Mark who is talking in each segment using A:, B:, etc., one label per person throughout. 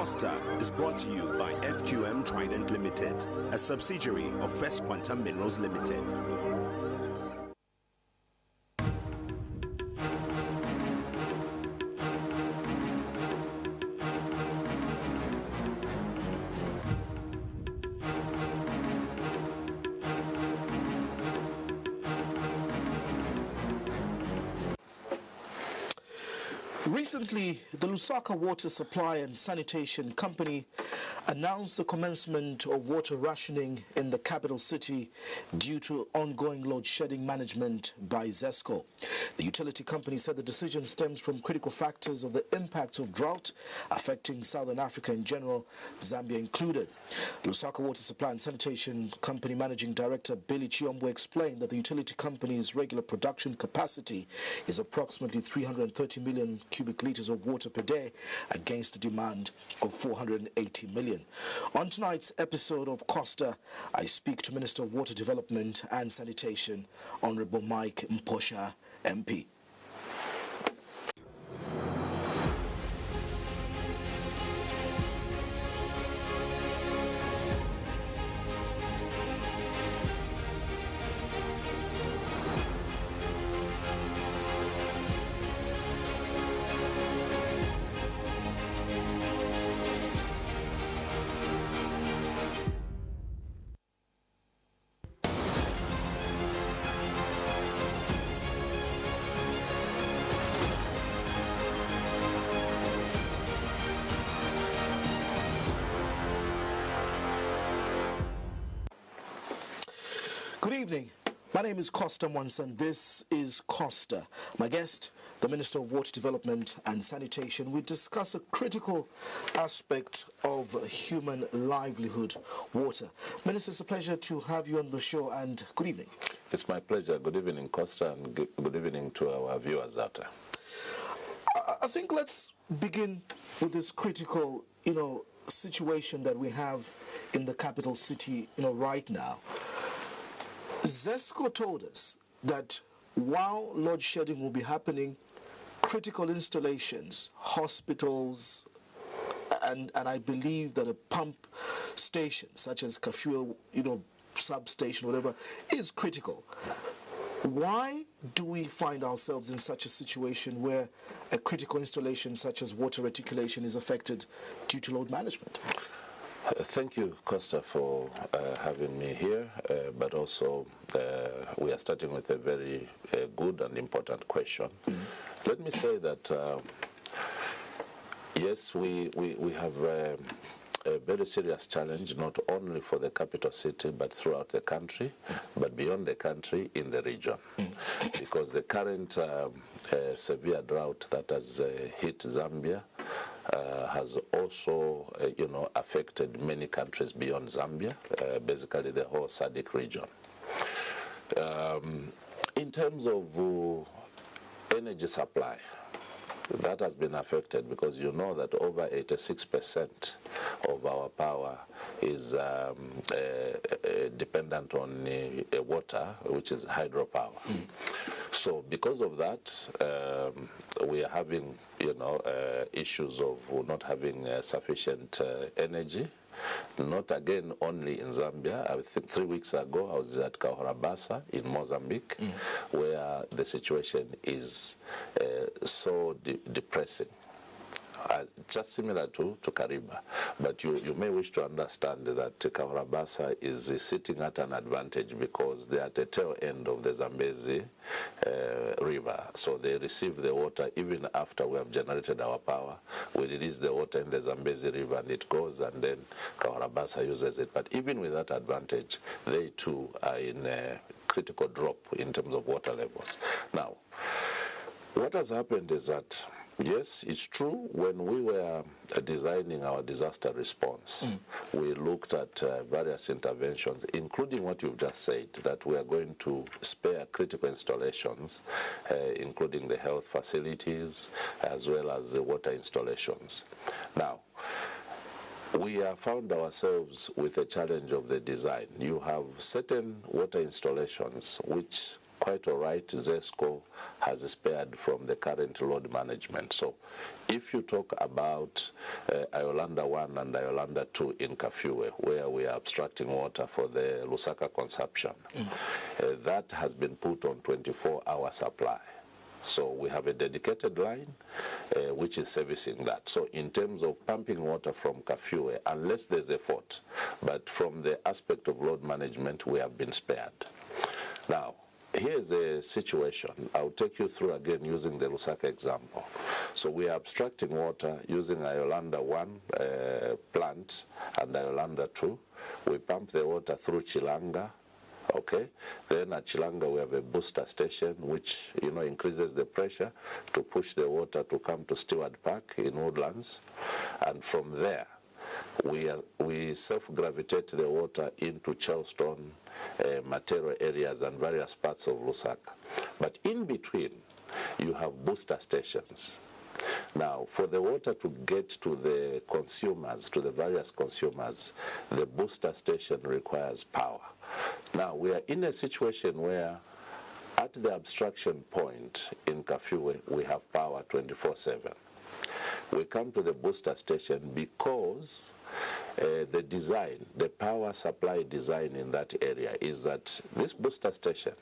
A: Costa is brought to you by FQM Trident Limited, a subsidiary of First Quantum Minerals Limited.
B: Recently, the Lusaka Water Supply and Sanitation Company announced the commencement of water rationing in the capital city due to ongoing load shedding management by ZESCO. The utility company said the decision stems from critical factors of the impacts of drought affecting Southern Africa in general, Zambia included. Lusaka Water Supply and Sanitation Company Managing Director Billy Chiombo explained that the utility company's regular production capacity is approximately 330 million cubic liters of water per day against a demand of 480 million. On tonight's episode of Costa, I speak to Minister of Water Development and Sanitation, Honourable Mike Mposha, MP. Good evening. My name is Costa Mwansa. This is Costa. My guest, the Minister of Water Development and Sanitation. We discuss a critical aspect of human livelihood, water. Minister, it's a pleasure to have you on the show, and good evening.
C: It's my pleasure. Good evening, Costa, and good evening to our viewers out there.
B: I think let's begin with this critical, situation that we have in the capital city, right now. ZESCO told us that while load shedding will be happening, critical installations, hospitals, and I believe that a pump station such as Kafua, substation, whatever, is critical. Why do we find ourselves in such a situation where a critical installation such as water reticulation is affected due to load management?
C: Thank you, Costa, for having me here, but also we are starting with a very good and important question. Mm-hmm. Let me say that, yes, we have a very serious challenge, not only for the capital city, but throughout the country, but beyond the country, in the region. Mm-hmm. Because the current severe drought that has hit Zambia has also, affected many countries beyond Zambia, basically the whole SADC region. In terms of energy supply, that has been affected because you know that over 86% of our power is dependent on water, which is hydropower. Mm. So because of that, we are having, issues of not having sufficient energy. Not again only in Zambia. I think 3 weeks ago I was at Cahorabasa in Mozambique, where the situation is so depressing. Just similar to Kariba. But you may wish to understand that Cahorabasa is sitting at an advantage because they are at the tail end of the Zambezi river. So they receive the water even after we have generated our power. We release the water in the Zambezi river and it goes, and then Cahorabasa uses it. But even with that advantage, they too are in a critical drop in terms of water levels. Now, what has happened is that, yes, it's true, when we were designing our disaster response, we looked at various interventions, including what you've just said, that we are going to spare critical installations, including the health facilities, as well as the water installations. Now, we have found ourselves with a challenge of the design. You have certain water installations which quite all right, ZESCO has spared from the current load management. So if you talk about Iolanda 1 and Iolanda 2 in Kafue, where we are abstracting water for the Lusaka consumption, that has been put on 24-hour supply. So we have a dedicated line which is servicing that. So in terms of pumping water from Kafue, unless there's a fault, but from the aspect of load management, we have been spared. Now, here's a situation. I'll take you through again using the Lusaka example. So we are abstracting water using Iolanda 1 plant and Iolanda 2. We pump the water through Chilanga. Okay, then at Chilanga we have a booster station which increases the pressure to push the water to come to Stewart Park in Woodlands, and from there we self-gravitate the water into Charleston, Matero areas and various parts of Lusaka. But in between you have booster stations. Now, for the water to get to the consumers, to the various consumers, the booster station requires power. Now, we are in a situation where at the abstraction point in Kafue, we have power 24/7. We come to the booster station because the design, the power supply design in that area is that this booster station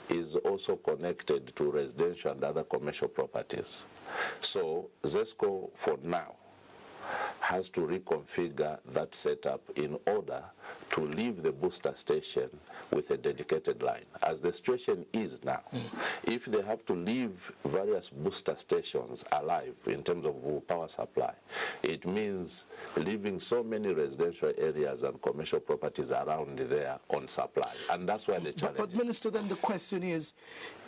C: is also connected to residential and other commercial properties. So ZESCO, for now, has to reconfigure that setup in order to leave the booster station with a dedicated line. As the situation is now, if they have to leave various booster stations alive in terms of power supply, it means leaving so many residential areas and commercial properties around there on supply. And that's why the challenge.
B: But Minister, then the question is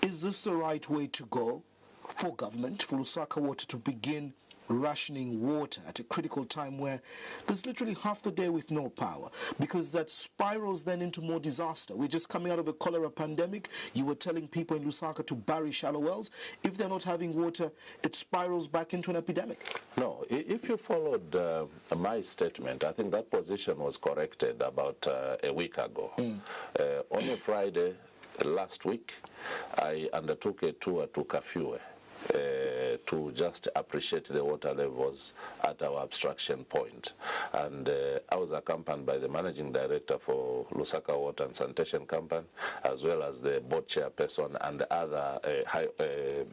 B: this the right way to go for government, for Lusaka Water to begin rationing water at a critical time where there's literally half the day with no power, because that spirals then into more disaster? We're just coming out of a cholera pandemic. You were telling people in Lusaka to bury shallow wells. If they're not having water, it spirals back into an epidemic.
C: No, if you followed my statement, I think that position was corrected about a week ago. On a Friday last week, I undertook a tour to Kafue to just appreciate the water levels at our abstraction point. And I was accompanied by the managing director for Lusaka Water and Sanitation Company, as well as the board chairperson and other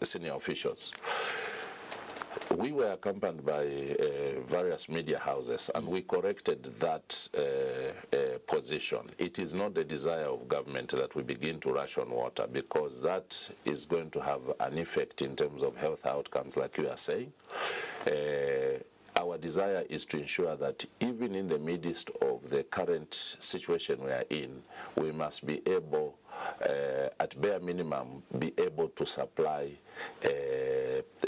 C: senior officials. We were accompanied by various media houses, and we corrected that position. It is not the desire of government that we begin to ration water, because that is going to have an effect in terms of health outcomes, like you are saying. Our desire is to ensure that even in the midst of the current situation we are in, we must be able, at bare minimum, be able to supply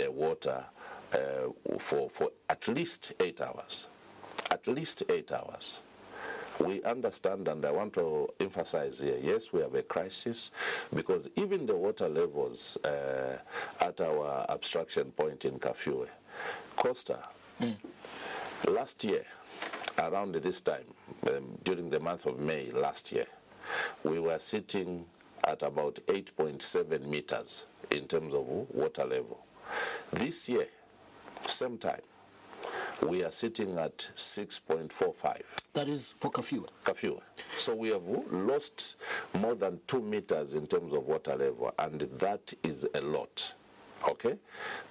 C: water for at least 8 hours. At least 8 hours. We understand, and I want to emphasize here, yes, we have a crisis, because even the water levels at our abstraction point in Kafue, Costa, last year, around this time, during the month of May last year, we were sitting at about 8.7 meters in terms of water level. This year, same time, we are sitting at 6.45.
B: That is for Kafue.
C: Kafue. So we have lost more than 2 meters in terms of water level, and that is a lot. Okay?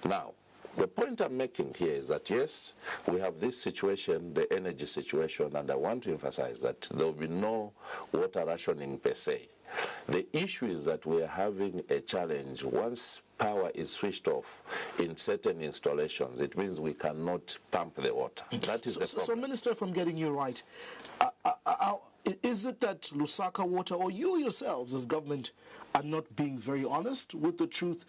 C: Now, the point I'm making here is that, yes, we have this situation, the energy situation, and I want to emphasize that there will be no water rationing per se. The issue is that we are having a challenge. Once power is switched off in certain installations, it means we cannot pump the water. That is the problem.
B: So, Minister, if I'm getting you right, is it that Lusaka Water, or you yourselves as government, are not being very honest with the truth?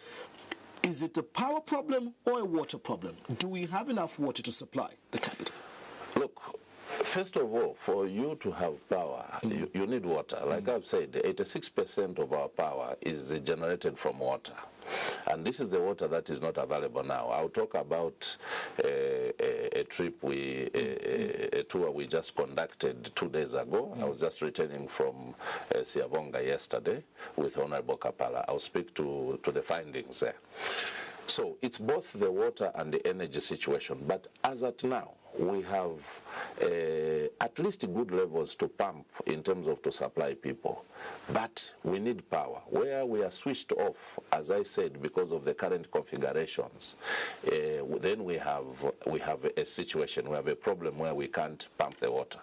B: Is it a power problem or a water problem? Do we have enough water to supply the capital?
C: Look, first of all, for you to have power, you need water. Like I've said, 86% of our power is generated from water. And this is the water that is not available now. I'll talk about a a tour we just conducted 2 days ago. I was just returning from Siavonga yesterday with Honorable Kapala. I'll speak to the findings there. So it's both the water and the energy situation, but as at now, we have at least good levels to pump in terms of to supply people. But we need power. Where we are switched off, as I said, because of the current configurations, then we have a situation, we have a problem where we can't pump the water.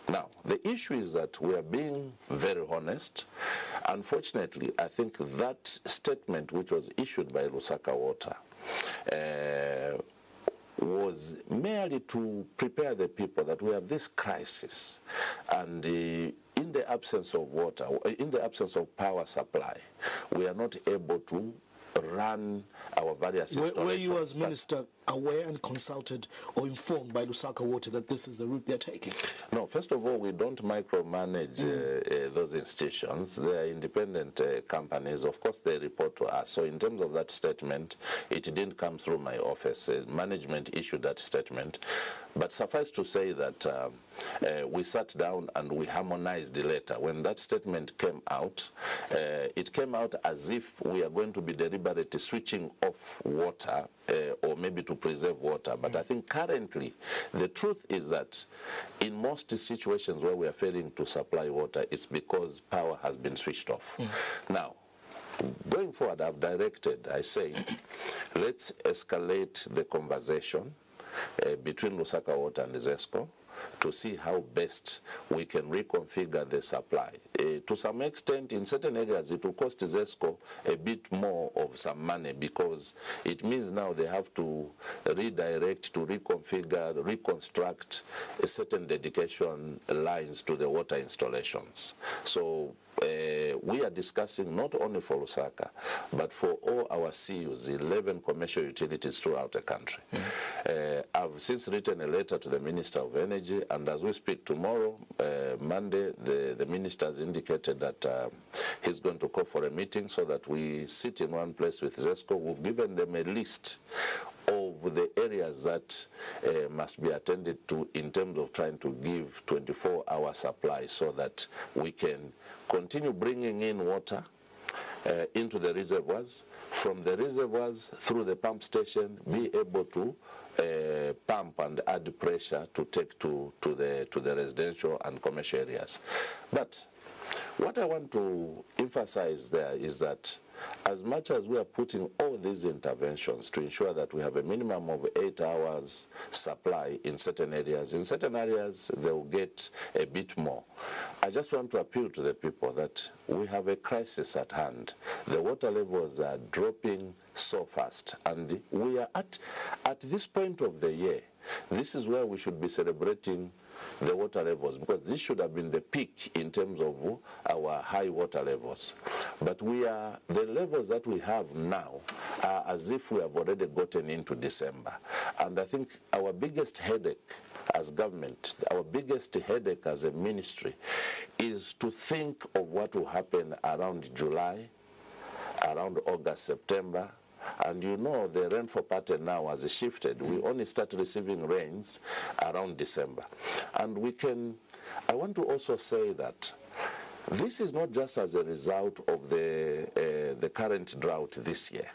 C: Now, the issue is that we are being very honest. Unfortunately, I think that statement which was issued by Lusaka Water was merely to prepare the people that we have this crisis, and in the absence of water, in the absence of power supply, we are not able to run our various installations.
B: Were you as minister aware and consulted or informed by Lusaka Water that this is the route they're taking?
C: No, first of all, we don't micromanage those institutions. They are independent companies. Of course, they report to us. So in terms of that statement, it didn't come through my office. Management issued that statement. But suffice to say that we sat down and we harmonized the letter. When that statement came out, it came out as if we are going to be deliberately switching off water or maybe to preserve water. But I think currently the truth is that in most situations where we are failing to supply water, it's because power has been switched off. Now, going forward, I've directed, I say, let's escalate the conversation between Lusaka Water and ZESCO to see how best we can reconfigure the supply. To some extent, in certain areas, it will cost ZESCO a bit more of some money because it means now they have to redirect, to reconfigure, reconstruct a certain dedication lines to the water installations. So we are discussing not only for Lusaka, but for all our CUs, 11 commercial utilities throughout the country. I've since written a letter to the Minister of Energy, and as we speak tomorrow, Monday, the Minister has indicated that he's going to call for a meeting so that we sit in one place with ZESCO. We've given them a list of the areas that must be attended to in terms of trying to give 24-hour supply so that we can continue bringing in water into the reservoirs, from the reservoirs through the pump station, be able to pump and add pressure to take to the residential and commercial areas. But what I want to emphasize there is that as much as we are putting all these interventions to ensure that we have a minimum of 8 hours supply in certain areas they will get a bit more. I just want to appeal to the people that we have a crisis at hand. The water levels are dropping so fast, and we are at this point of the year. This is where we should be celebrating the water levels, because this should have been the peak in terms of our high water levels. But the levels that we have now are as if we have already gotten into December. And I think our biggest headache as government, our biggest headache as a ministry, is to think of what will happen around July, around August, September. And you know the rainfall pattern now has shifted. We only start receiving rains around December. And I want to also say that this is not just as a result of the current drought this year.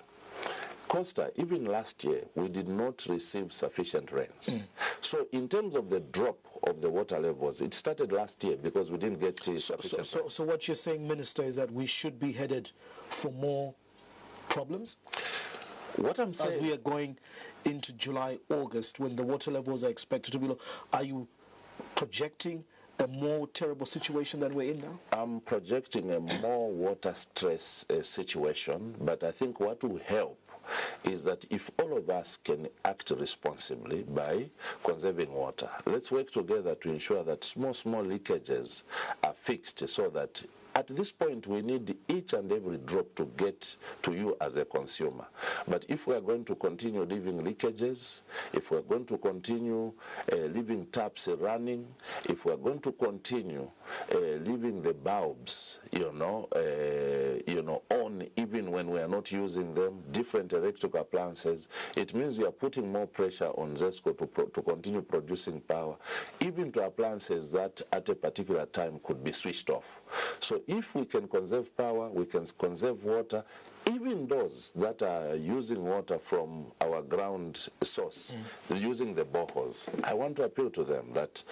C: Costa, even last year, we did not receive sufficient rains. So in terms of the drop of the water levels, it started last year because we didn't get sufficient rains.
B: So what you're saying, Minister, is that we should be headed for more problems?
C: What I'm saying,
B: as we are going into July, August, when the water levels are expected to be low, are you projecting a more terrible situation than we're in now?
C: I'm projecting a more water stress situation, but I think what will help is that if all of us can act responsibly by conserving water, let's work together to ensure that small leakages are fixed so that at this point, we need each and every drop to get to you as a consumer. But if we are going to continue leaving leakages, if we are going to continue leaving taps running, if we are going to continue leaving the bulbs, on even when we are not using them, different electrical appliances. It means we are putting more pressure on ZESCO to continue producing power, even to appliances that at a particular time could be switched off. So if we can conserve power, we can conserve water, even those that are using water from our ground source, using the boreholes. I want to appeal to them that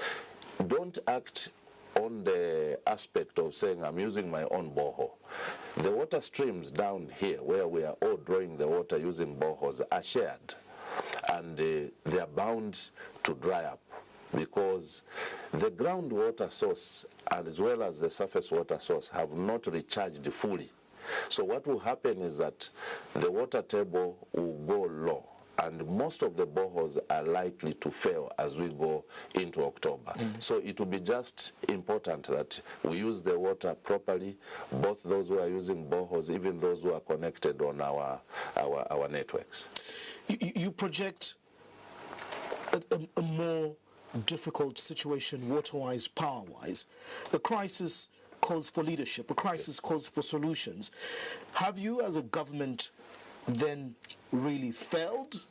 C: don't act on the aspect of saying I'm using my own borehole. The water streams down here where we are all drawing the water using boreholes are shared, and they are bound to dry up because the groundwater source as well as the surface water source have not recharged fully. So what will happen is that the water table will go low, and most of the boreholes are likely to fail as we go into October. So it will be just important that we use the water properly, both those who are using boreholes, even those who are connected on our networks.
B: You project a more difficult situation water-wise, power-wise. The crisis calls for leadership. A crisis calls for solutions. Have you as a government then really failed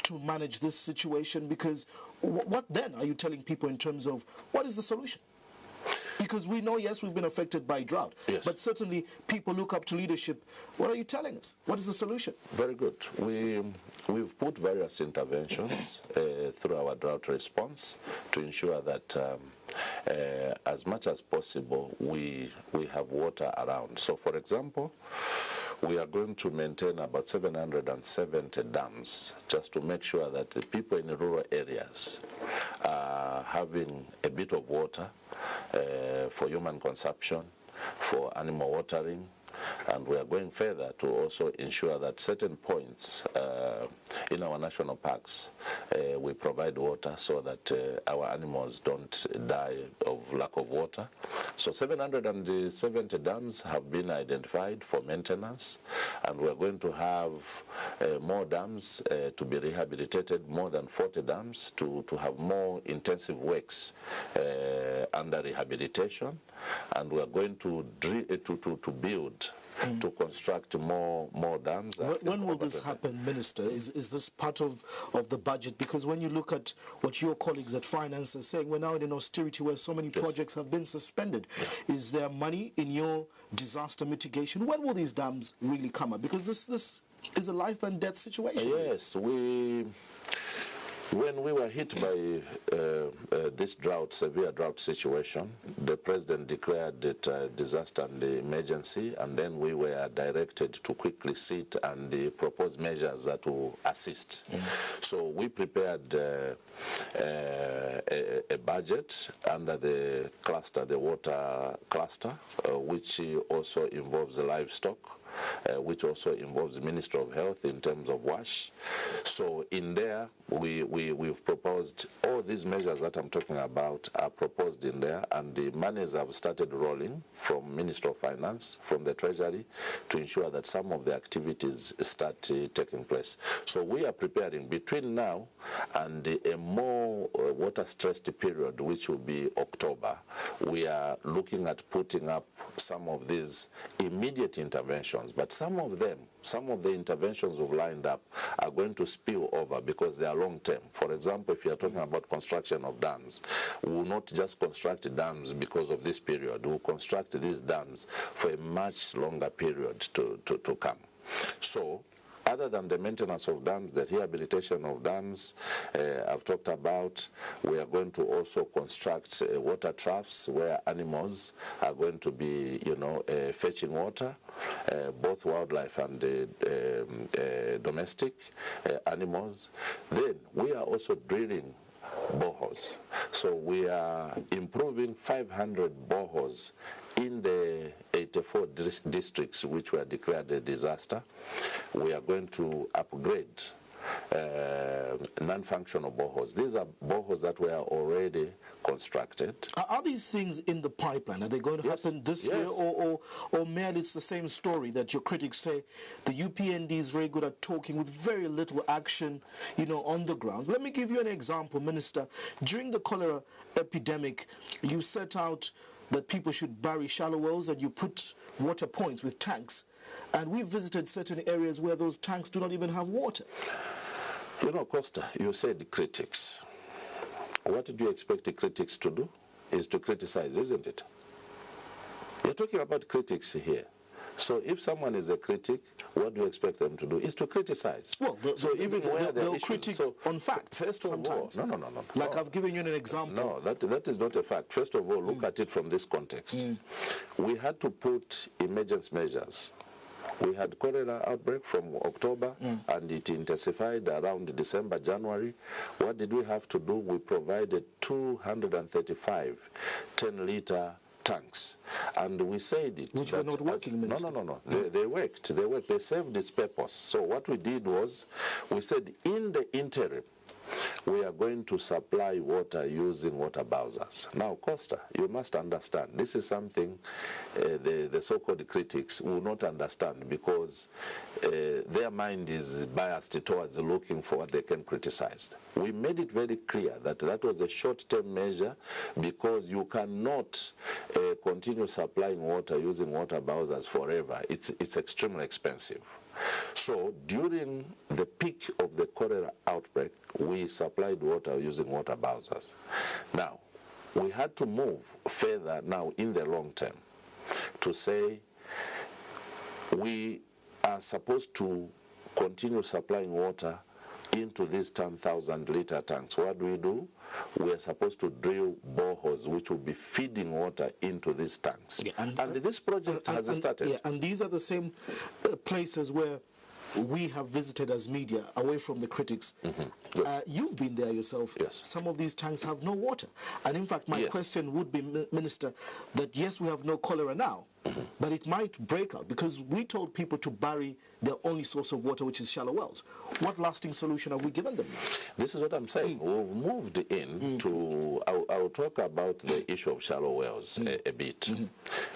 B: to manage this situation? Because what then are you telling people in terms of what is the solution? Because we know, yes, we've been affected by drought, but certainly people look up to leadership. What are you telling us? What is the solution?
C: Very good. We've put various interventions through our drought response to ensure that as much as possible we have water around. So, for example, we are going to maintain about 770 dams just to make sure that the people in the rural areas are having a bit of water for human consumption, for animal watering, and we are going further to also ensure that certain points in our national parks we provide water so that our animals don't die of lack of water. So 770 dams have been identified for maintenance, and we're going to have more dams to be rehabilitated, more than 40 dams to have more intensive works under rehabilitation, and we're going to build to construct more dams.
B: When will this happen, Minister? Is this part of the budget? Because when you look at what your colleagues at Finance are saying, we're now in an austerity where so many projects have been suspended. Is there money in your disaster mitigation? When will these dams really come up? Because this is a life and death situation.
C: Yes, when we were hit by this severe drought situation, the President declared it a disaster and emergency, and then we were directed to quickly sit and propose measures that will assist. So we prepared a budget under the cluster, the water cluster, which also involves livestock, which also involves the Ministry of Health in terms of WASH. So in there, we've proposed all these measures that I'm talking about are proposed in there, and the monies have started rolling from Ministry of Finance, from the Treasury, to ensure that some of the activities start taking place. So we are preparing between now and a more water-stressed period, which will be October. We are looking at putting up some of these immediate interventions, but some of the interventions we've lined up are going to spill over because they are long-term. For example, if you're talking about construction of dams, we will not just construct dams because of this period. We'll construct these dams for a much longer period to come. So, other than the maintenance of dams, the rehabilitation of dams, I've talked about, we are going to also construct water troughs where animals are going to be, fetching water, both wildlife and domestic animals. Then we are also drilling boreholes. So we are improving 500 boreholes in the 84 districts which were declared a disaster. We are going to upgrade non-functional boreholes. These are boreholes that were already constructed.
B: Are these things in the pipeline? Are they going to happen this year, or merely it's the same story that your critics say the UPND is very good at talking with very little action, on the ground? Let me give you an example, Minister. During the cholera epidemic, you set out that people should bury shallow wells and you put water points with tanks. And we've visited certain areas where those tanks do not even have water.
C: You know, Costa, you said critics. What did you expect the critics to do? Is to criticize, isn't it? You're talking about critics here. So if someone is a critic, what do you expect them to do? Is to criticize.
B: Well, they'll critique on fact.
C: First of all, no.
B: Like I've given you an example.
C: No, that is not a fact. First of all, look at it from this context. We had to put emergency measures. We had cholera outbreak from October, and it intensified around December, January. What did we have to do? We provided 235 10-liter tanks, and we said it.
B: Which were not working, Minister.
C: No. They worked. They served its purpose. So what we did was, we said in the interim, we are going to supply water using water bowsers. Now, Costa, you must understand, this is something the so-called critics will not understand, because their mind is biased towards looking for what they can criticize. We made it very clear that that was a short-term measure, because you cannot continue supplying water using water bowsers forever. It's extremely expensive. So during the peak of the cholera outbreak, we supplied water using water bowsers. Now, we had to move further now in the long term to say we are supposed to continue supplying water into these 10,000-liter tanks. What do? We are supposed to drill boreholes which will be feeding water into these tanks. Yeah, and this project has started.
B: Yeah, and these are the same places where we have visited as media, away from the critics. You've been there yourself.
C: Yes.
B: Some of these tanks have no water. And in fact, my question would be, Minister, that yes, we have no cholera now, but it might break out, because we told people to bury their only source of water, which is shallow wells. What lasting solution have we given them?
C: This is what I'm saying. We've moved in to, I'll talk about the issue of shallow wells a bit.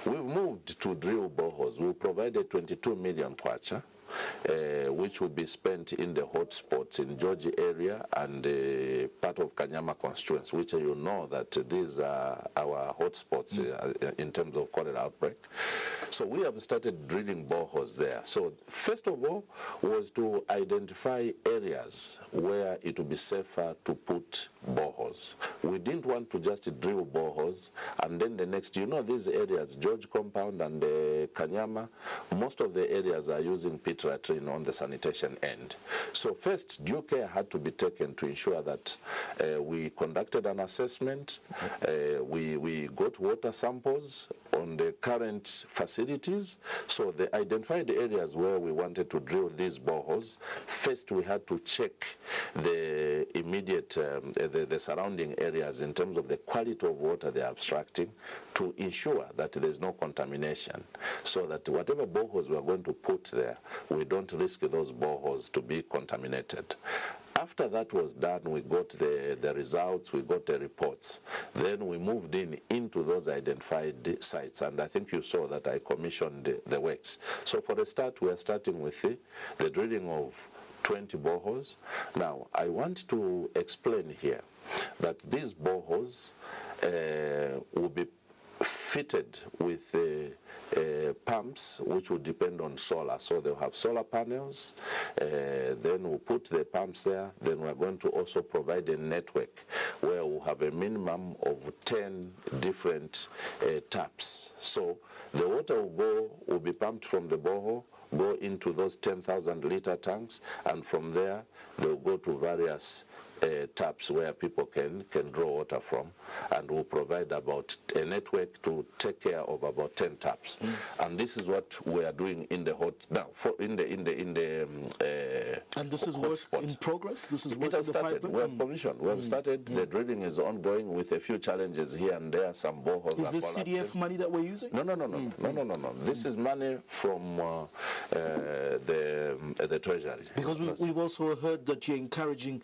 C: We've moved to drill boreholes. We provided 22 million kwacha, which will be spent in the hotspots in Georgia area and part of Kanyama constituency, which you know that these are our hotspots in terms of cholera outbreak. So we have started drilling boreholes there. So first of all was to identify areas where it would be safer to put boreholes. We didn't want to just drill boreholes and then the next, you know, these areas, George Compound and Kanyama, most of the areas are using pit latrine on the sanitation end. So first, due care had to be taken to ensure that we conducted an assessment, we got water samples on the current facilities. So they identified the areas where we wanted to drill these boreholes. First, we had to check the immediate, the surrounding areas in terms of the quality of water they're abstracting, to ensure that there's no contamination, so that whatever boreholes we're going to put there, we don't risk those boreholes to be contaminated. After that was done, we got the results, we got the reports. Then we moved into those identified sites, and I think you saw that I commissioned the works. So for the start, we are starting with the drilling of 20 boreholes. Now, I want to explain here that these boreholes will be fitted with pumps which will depend on solar. So they'll have solar panels, then we'll put the pumps there. Then we're going to also provide a network where we'll have a minimum of 10 different taps. So the water will be pumped from the borehole, go into those 10,000-liter tanks, and from there they'll go to various taps where people can draw water from, and we'll provide about a network to take care of about 10 taps. And this is what we are doing in the
B: and this is work in progress. This is work in the pipeline.
C: We have commissioned. We have started. The drilling is ongoing with a few challenges here and there. Some boreholes
B: Is this CDF money that we're using?
C: No. This is money from the Treasury.
B: Because we've also heard that you're encouraging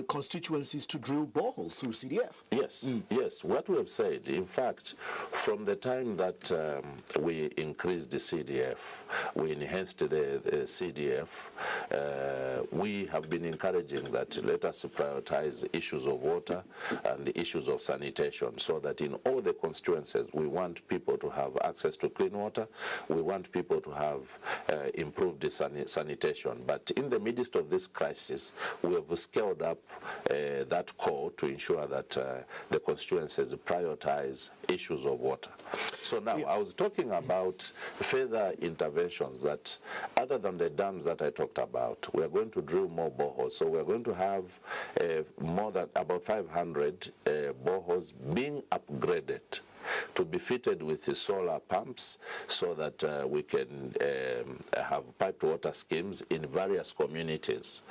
B: constituencies to drill boreholes through CDF.
C: Yes, yes. What we have said, in fact, from the time that we increased the CDF, we enhanced the CDF, we have been encouraging that let us prioritize issues of water and the issues of sanitation, so that in all the constituencies we want people to have access to clean water, we want people to have improved the sanitation. But in the midst of this crisis, we have scaled up that call to ensure that the constituencies prioritize issues of water. So now, I was talking about further interventions that, other than the dams that I talked about, we are going to drill more boreholes. So we are going to have more than about 500 boreholes being upgraded to be fitted with the solar pumps, so that we can have piped water schemes in various communities.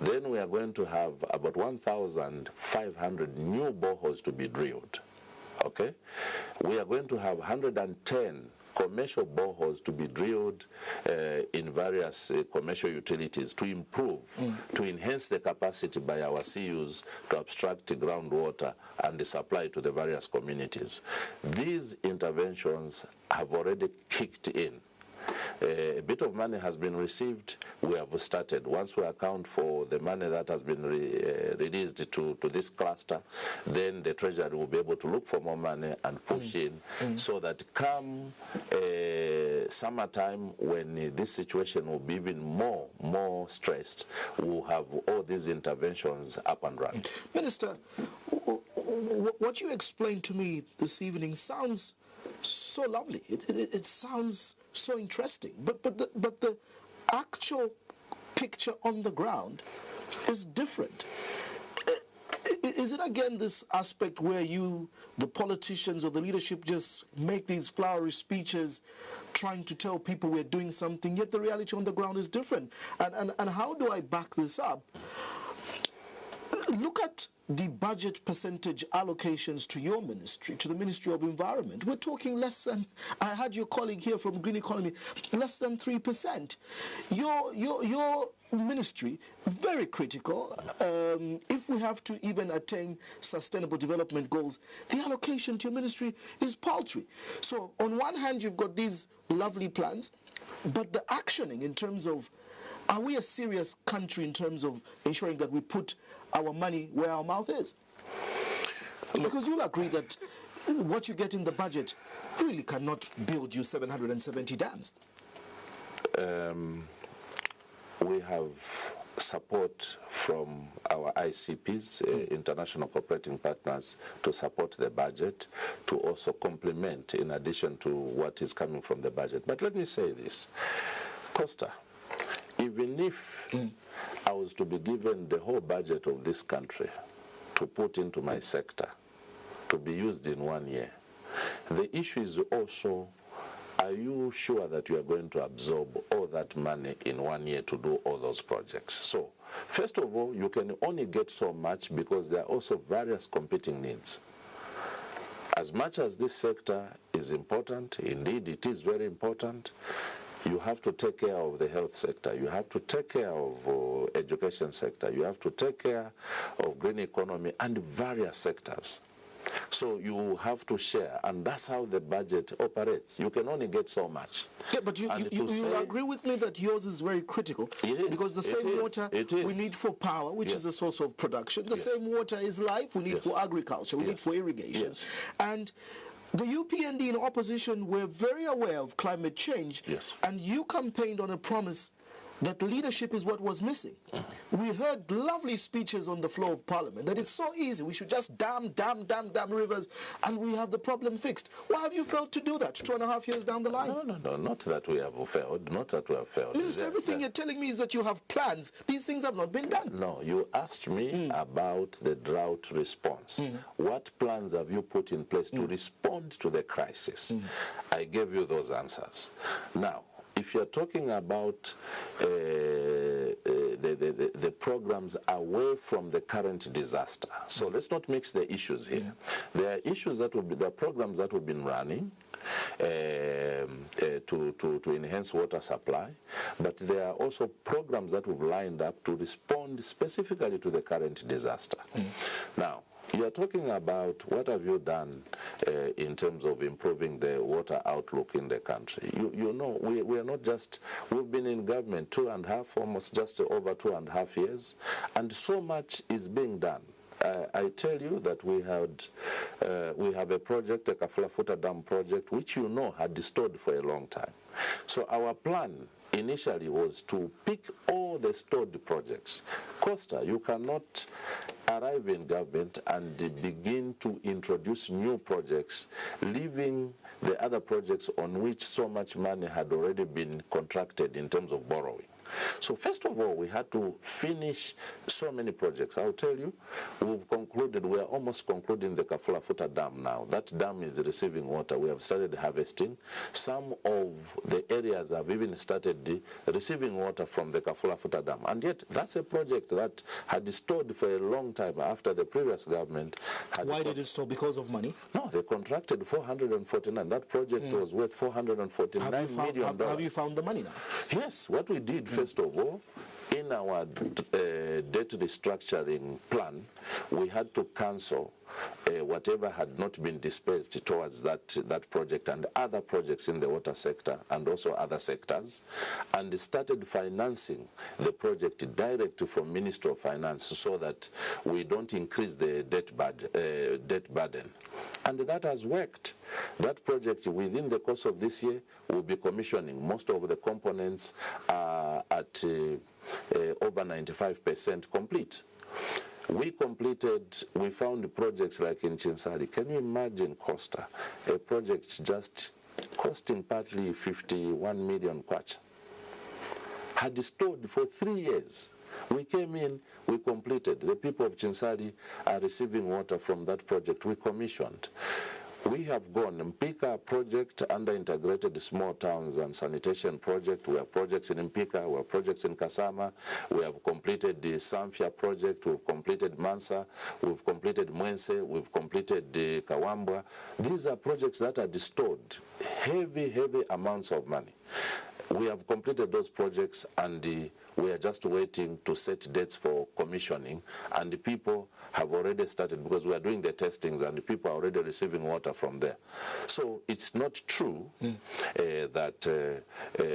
C: Then we are going to have about 1,500 new boreholes to be drilled. Okay? We are going to have 110 commercial boreholes to be drilled in various commercial utilities to improve, to enhance the capacity by our CUs to abstract groundwater and the supply to the various communities. These interventions have already kicked in. A bit of money has been received. We have started. Once we account for the money that has been released to this cluster, then the Treasury will be able to look for more money and push in, so that come summertime, when this situation will be even more stressed, we'll have all these interventions up and running.
B: Minister, what you explained to me this evening sounds so lovely. It sounds so interesting. But the actual picture on the ground is different. Is it again this aspect where the politicians or the leadership, just make these flowery speeches trying to tell people we're doing something, yet the reality on the ground is different? And how do I back this up? Look at the budget percentage allocations to your ministry, to the Ministry of Environment. We're talking less than, I had your colleague here from Green Economy, less than 3%. Your ministry, very critical. If we have to even attain sustainable development goals, the allocation to your ministry is paltry. So on one hand, you've got these lovely plans, but the actioning in terms of, are we a serious country in terms of ensuring that we put our money where our mouth is? Because you'll agree that what you get in the budget really cannot build you 770 dams.
C: We have support from our ICPs, international cooperating partners, to support the budget, to also complement in addition to what is coming from the budget. But let me say this, Costa, even if I was to be given the whole budget of this country to put into my sector, to be used in 1 year, the issue is also, are you sure that you are going to absorb all that money in 1 year to do all those projects? So, first of all, you can only get so much because there are also various competing needs. As much as this sector is important, indeed it is very important, you have to take care of the health sector, you have to take care of education sector, you have to take care of green economy and various sectors. So you have to share, and that's how the budget operates. You can only get so much.
B: Yeah, but you agree with me that yours is very critical.
C: It is.
B: Because the same water we need for power, which is a source of production. The same water is life we need for agriculture, we need for irrigation. And the UPND in opposition were very aware of climate change, and you campaigned on a promise that leadership is what was missing. We heard lovely speeches on the floor of Parliament that it's so easy, we should just dam rivers and we have the problem fixed. Why have you failed to do that 2.5 years down the line?
C: No, not that we have failed, not that we have failed.
B: Minister, everything you're telling me is that you have plans. These things have not been done.
C: No, you asked me about the drought response. What plans have you put in place to respond to the crisis? I gave you those answers. Now, if you're talking about the programs away from the current disaster, so let's not mix the issues here. There are issues that there are programs that we've been running to enhance water supply, but there are also programs that we've lined up to respond specifically to the current disaster. Now, you are talking about what have you done in terms of improving the water outlook in the country. You know, we are not just, we've been in government 2.5, almost just over 2.5 years, and so much is being done. I tell you that we have a project, a Kafulafuta Dam project, which you know had stored for a long time. So our plan initially was to pick all the stored projects. Costa, you cannot arrive in government and begin to introduce new projects, leaving the other projects on which so much money had already been contracted in terms of borrowing. So first of all, we had to finish so many projects. I'll tell you, we've concluded, we are almost concluding the Kafulafuta Dam now. That dam is receiving water. We have started harvesting. Some of the areas have even started receiving water from the Kafulafuta Dam. And yet, that's a project that had stored for a long time after the previous government had...
B: Why did it stop? Because of money?
C: No, they contracted 449. That project was worth $449 million.
B: Have you found the money now?
C: Yes, what we did, first of all, in our debt restructuring plan, we had to cancel whatever had not been dispersed towards that project and other projects in the water sector and also other sectors, and started financing the project directly from Ministry of Finance so that we don't increase the debt burden. And that has worked. That project, within the course of this year, will be commissioning. Most of the components are at over 95% complete. We found projects like in Chinsali. Can you imagine, Costa, a project just costing partly 51 million kwacha? Had stored for 3 years. We came in, we completed. The people of Chinsali are receiving water from that project we commissioned. We have gone Mpika project under integrated small towns and sanitation project. We have projects in Mpika, we have projects in Kasama. We have completed the Samfya project, we've completed Mansa, we've completed Mwense, we've completed the Kawambwa. These are projects that are stored heavy amounts of money. We have completed those projects and we are just waiting to set dates for commissioning, and the people have already started because we are doing the testings and the people are already receiving water from there. So it's not true that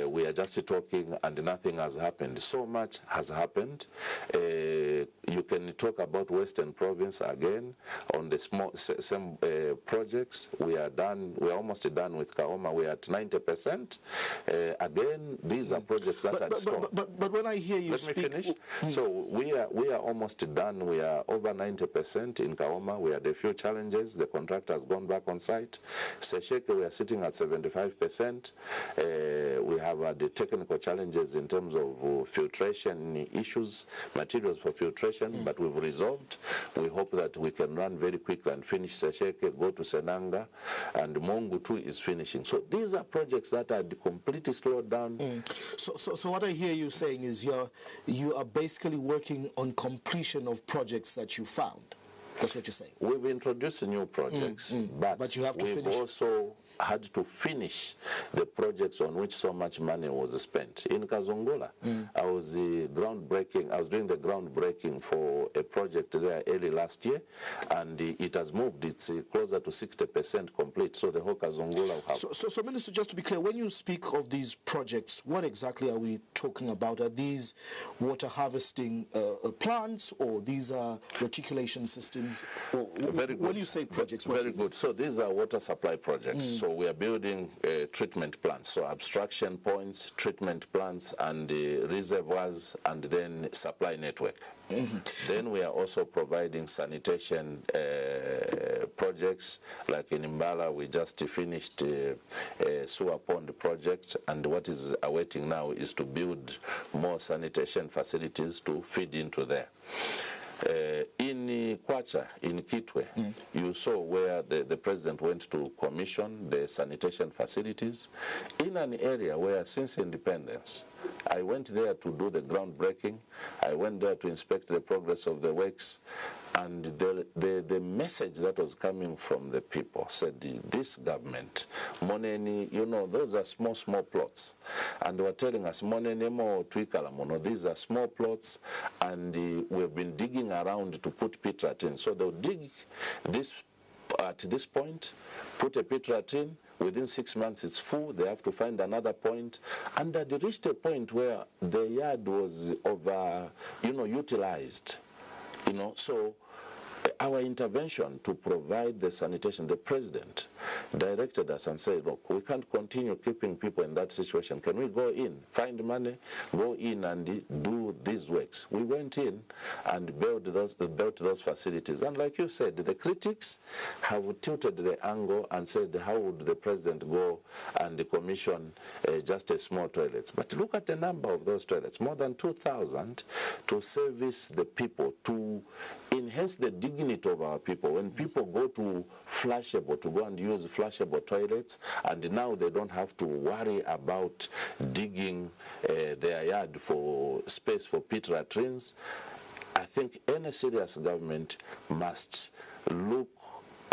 C: we are just talking and nothing has happened. So much has happened. You can talk about Western Province again on the same projects. We are done. We are almost done with Kaoma. We are at 90%. Again, these are projects that are strong.
B: But when I hear you
C: Let me finish. So we are almost done. We are over 90% in Kaoma. We had a few challenges. The contractor has gone back on site. Sesheke, we are sitting at 75%. We have had the technical challenges in terms of filtration issues, materials for filtration, but we've resolved. We hope that we can run very quickly and finish Sesheke, go to Senanga, and Mongu too is finishing. So these are projects that are completely slowed down.
B: So what I hear you saying is you are basically working on completion of projects that you found. That's what you're saying.
C: We've introduced new projects, but
B: you have to
C: we've
B: finish.
C: Also had to finish the projects on which so much money was spent. In Kazungula, I was doing the groundbreaking for a project there early last year, and it has moved. It's closer to 60% complete. So the whole Kazungula will have.
B: So Minister, just to be clear, when you speak of these projects, what exactly are we talking about? Are these water harvesting plants, or these are reticulation systems? Or
C: Very good.
B: When you say projects,
C: very good. So these are water supply projects. So we are building treatment plants, so abstraction points, treatment plants, and reservoirs, and then supply network. Then we are also providing sanitation projects, like in Mbala, we just finished a sewer pond project, and what is awaiting now is to build more sanitation facilities to feed into there. In Kwacha, in Kitwe, you saw where the president went to commission the sanitation facilities in an area where since independence, I went there to do the groundbreaking, I went there to inspect the progress of the works, And the message that was coming from the people said, this government, moneni, you know, those are small plots. And they were telling us, moneni mo tuikalamono, these are small plots, and we've been digging around to put pit rat in. So they'll dig this at this point, put a pit rat in. Within 6 months, it's full. They have to find another point. And they reached a point where the yard was over, you know, utilized. You know, so our intervention to provide the sanitation, the president directed us and said, look, we can't continue keeping people in that situation. Can we go in, find money, go in and do these works? We went in and built those facilities. And like you said, the critics have tilted the angle and said, how would the president go and commission just a small toilets? But look at the number of those toilets, more than 2,000 to service the people, to enhance the dignity of our people. When people go to flushable, to go and use flushable toilets, and now they don't have to worry about digging their yard for space for pit latrines, I think any serious government must look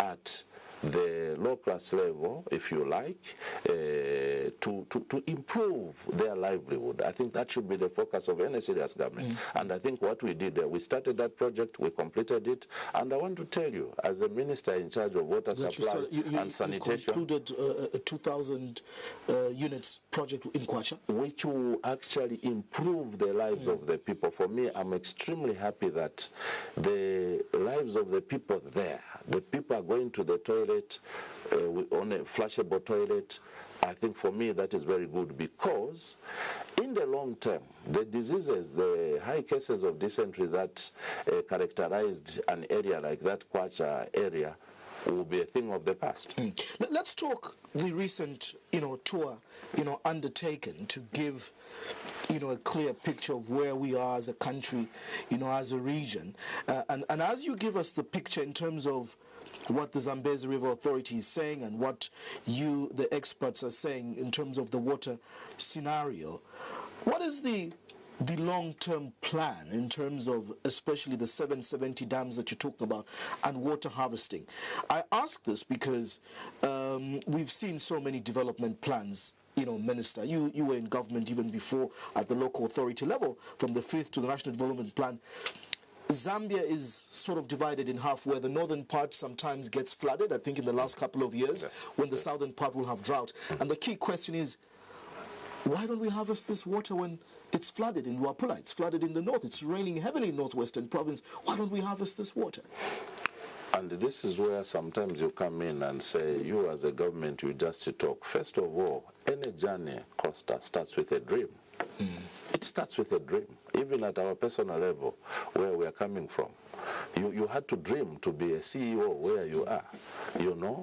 C: at the low-class level, if you like, to improve their livelihood. I think that should be the focus of any serious government. And I think what we did there, we started that project, we completed it, and I want to tell you, as a minister in charge of water supply and sanitation,
B: you concluded a 2,000 units project in Kwacha,
C: which will actually improve the lives of the people. For me, I'm extremely happy that the lives of the people there, the people are going to the toilet on a flushable toilet. I think for me that is very good, because in the long term, the diseases, the high cases of dysentery that characterized an area like that Kwacha area will be a thing of the past.
B: Let's talk the recent, tour, undertaken to give, a clear picture of where we are as a country, as a region. And as you give us the picture in terms of what the Zambezi River Authority is saying and what you, the experts, are saying in terms of the water scenario, what is the long-term plan in terms of especially the 770 dams that you're talking about and water harvesting? I ask this because we've seen so many development plans. Minister, you were in government even before at the local authority level, from the 5th to the National Development Plan. Zambia is sort of divided in half, where the northern part sometimes gets flooded, I think in the last couple of years, when the southern part will have drought. And the key question is, why don't we harvest this water when it's flooded in Luapula, it's flooded in the north, it's raining heavily in northwestern province? Why don't we harvest this water?
C: And this is where sometimes you come in and say, you as a government, you just talk. First of all, any journey, Costa, starts with a dream. It starts with a dream, even at our personal level, where we are coming from. You had to dream to be a CEO where you are,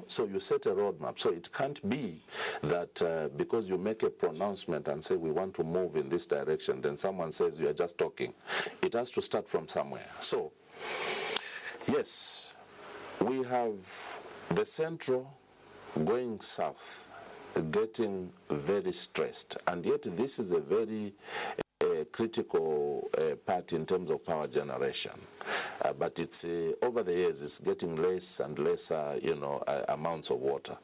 C: so you set a roadmap. So it can't be that because you make a pronouncement and say we want to move in this direction, then someone says you are just talking. It has to start from somewhere. So, yes, we have the central going south, getting very stressed, and yet this is a very critical part in terms of power generation, but it's over the years it's getting less and less amounts of water.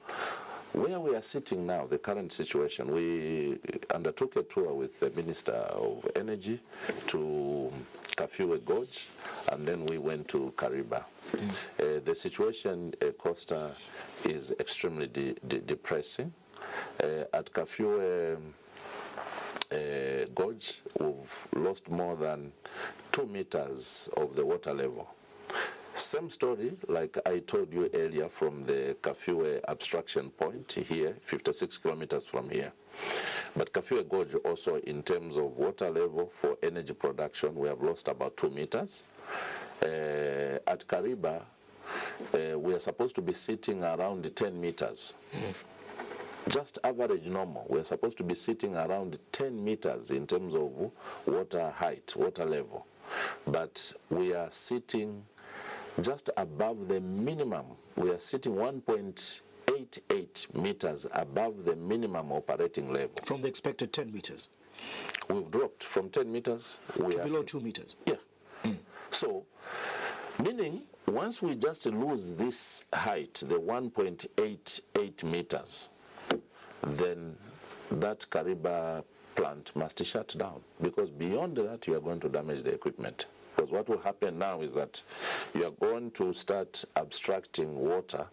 C: Where we are sitting now, the current situation, we undertook a tour with the Minister of Energy to Kafue Gorge, and then we went to Kariba. The situation, Costa, is extremely depressing. At Kafue Gorge, we've lost more than 2 meters of the water level. Same story, like I told you earlier, from the Kafue abstraction point here, 56 kilometers from here. But Kafue Gorge also, in terms of water level for energy production, we have lost about 2 meters. At Kariba, we are supposed to be sitting around 10 meters. Just average normal, we're supposed to be sitting around 10 meters in terms of water height, water level. But we are sitting just above the minimum. We are sitting 1.88 meters above the minimum operating level.
B: From the expected 10 meters?
C: We've dropped from 10 meters.
B: To below 2 meters?
C: Yeah. So Meaning, once we just lose this height, the 1.88 meters, then that Kariba plant must shut down, because beyond that you are going to damage the equipment. Because what will happen now is that you are going to start abstracting water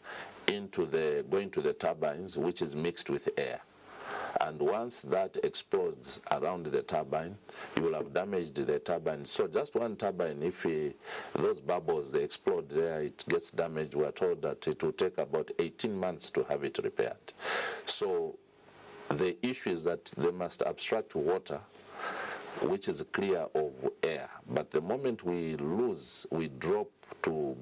C: into going to the turbines, which is mixed with air. And once that explodes around the turbine, you will have damaged the turbine. So just one turbine, if those bubbles, they explode there, it gets damaged, we are told that it will take about 18 months to have it repaired. So the issue is that they must abstract water which is clear of air. But the moment we drop to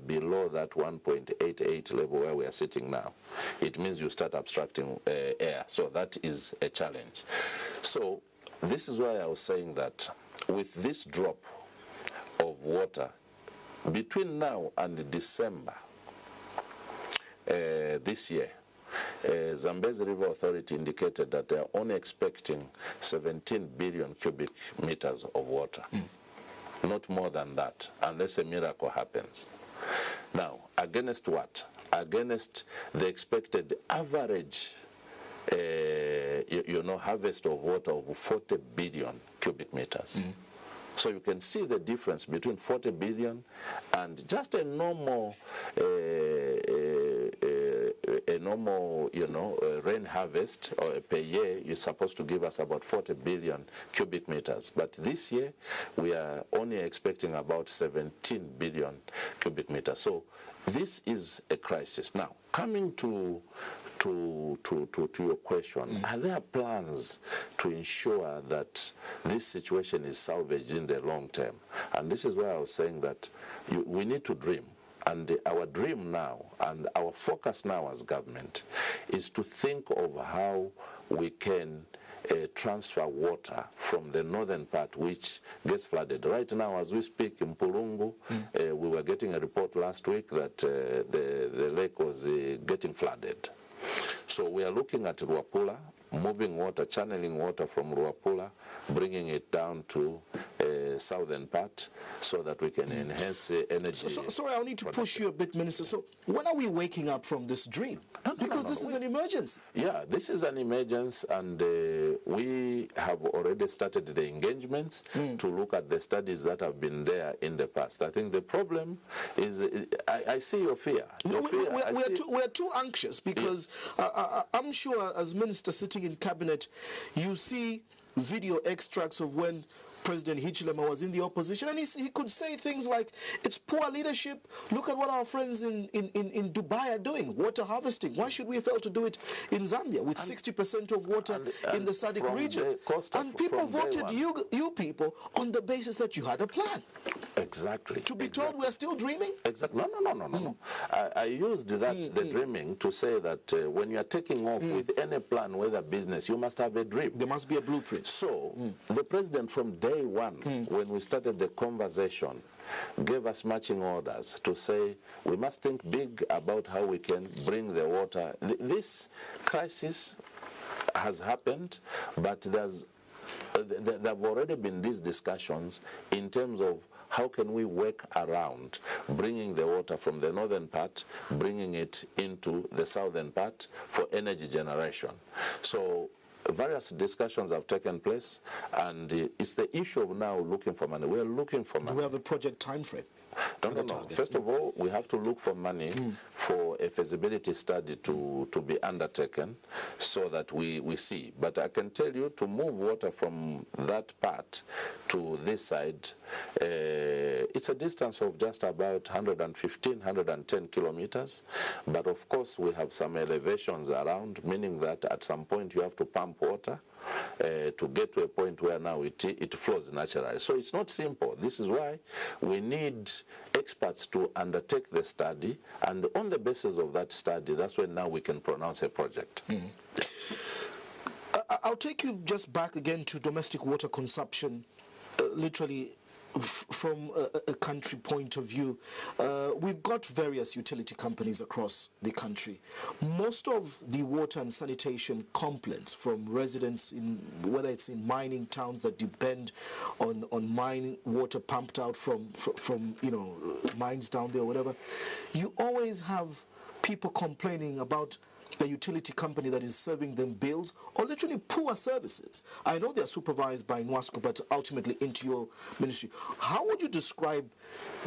C: below that 1.88 level where we are sitting now, it means you start abstracting air. So that is a challenge. So this is why I was saying that with this drop of water, between now and December this year, Zambezi River Authority indicated that they are only expecting 17 billion cubic meters of water. Not more than that, unless a miracle happens. Now, against what? Against the expected average harvest of water of 40 billion cubic meters. So you can see the difference between 40 billion and just a normal rain harvest per year is supposed to give us about 40 billion cubic meters. But this year we are only expecting about 17 billion cubic meters. So this is a crisis. Now, coming to your question, are there plans to ensure that this situation is salvaged in the long term? And this is why I was saying that we need to dream. And our dream now, and our focus now as government, is to think of how we can transfer water from the northern part, which gets flooded. Right now, as we speak, in Mpulungu, we were getting a report last week that the lake was getting flooded. So we are looking at Ruapula, moving water, channeling water from Ruapula, bringing it down to southern part so that we can enhance energy.
B: Sorry, I'll need to push you a bit, Minister. So when are we waking up from this dream? Because this is an emergency.
C: Yeah, this is an emergency, and we have already started the engagements to look at the studies that have been there in the past. I think the problem is, I see your fear.
B: We're too anxious because I'm sure as Minister sitting in cabinet, you see video extracts of when President Hichilema was in the opposition, and he could say things like, it's poor leadership, look at what our friends in Dubai are doing, water harvesting. Why should we fail to do it in Zambia with 60% of water in the SADC region? And people voted you people on the basis that you had a plan.
C: Exactly.
B: To be told we're still dreaming?
C: Exactly. No. I used that, the dreaming, to say that when you are taking off with any plan, whether business, you must have a dream.
B: There must be a blueprint.
C: So the president from day one, when we started the conversation, gave us marching orders to say we must think big about how we can bring the water. This crisis has happened, but there have already been these discussions in terms of how can we work around bringing the water from the northern part, bringing it into the southern part for energy generation. So various discussions have taken place, and it's the issue of now looking for money. We're looking for money.
B: Do we have a project time frame?
C: No. First of all, we have to look for money for a feasibility study to be undertaken so that we see. But I can tell you, to move water from that part to this side, it's a distance of just about 115, 110 kilometers. But of course, we have some elevations around, meaning that at some point you have to pump water to get to a point where now it flows naturally. So it's not simple. This is why we need experts to undertake the study, and on the basis of that study, that's when now we can pronounce a project.
B: I'll take you just back again to domestic water consumption. Literally, from a country point of view, we've got various utility companies across the country. Most of the water and sanitation complaints from residents, whether it's in mining towns that depend on mining water pumped out from mines down there or whatever, you always have people complaining about a utility company that is serving them bills or literally poor services. I know they're supervised by NWASCO, but ultimately into your ministry. How would you describe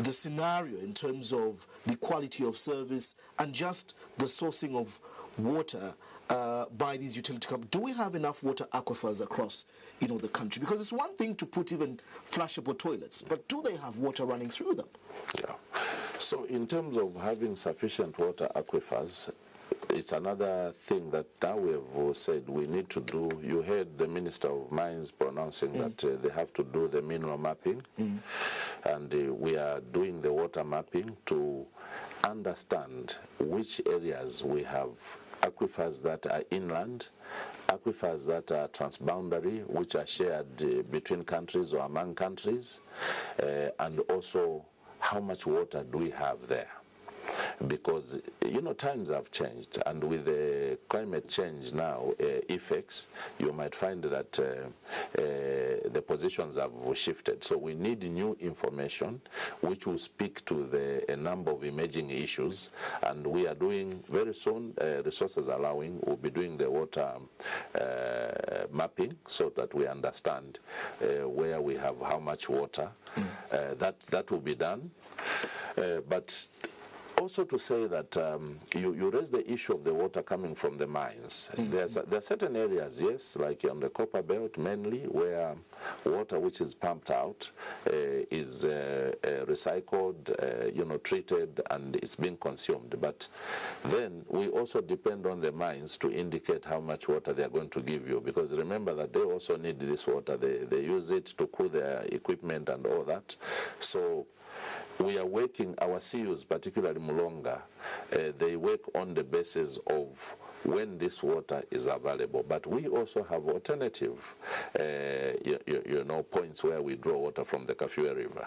B: the scenario in terms of the quality of service and just the sourcing of water by these utility companies? Do we have enough water aquifers across the country? Because it's one thing to put even flashable toilets, but do they have water running through them?
C: Yeah. So in terms of having sufficient water aquifers, it's another thing that now we have said we need to do. You heard the Minister of Mines pronouncing that they have to do the mineral mapping, and we are doing the water mapping to understand which areas we have aquifers that are inland, aquifers that are transboundary, which are shared between countries or among countries, and also how much water do we have there. Because times have changed, and with the climate change now effects, you might find that the positions have shifted. So we need new information which will speak to a number of emerging issues, and we are doing very soon, resources allowing, we'll be doing the water mapping so that we understand where we have how much water. That will be done, but also to say that you raise the issue of the water coming from the mines. There are certain areas, yes, like on the copper belt mainly, where water which is pumped out is recycled, treated, and it's being consumed. But then we also depend on the mines to indicate how much water they are going to give you, because remember that they also need this water. They use it to cool their equipment and all that. So we are working, our CUs, particularly Mulonga, they work on the basis of when this water is available. But we also have alternative, points where we draw water from the Kafue River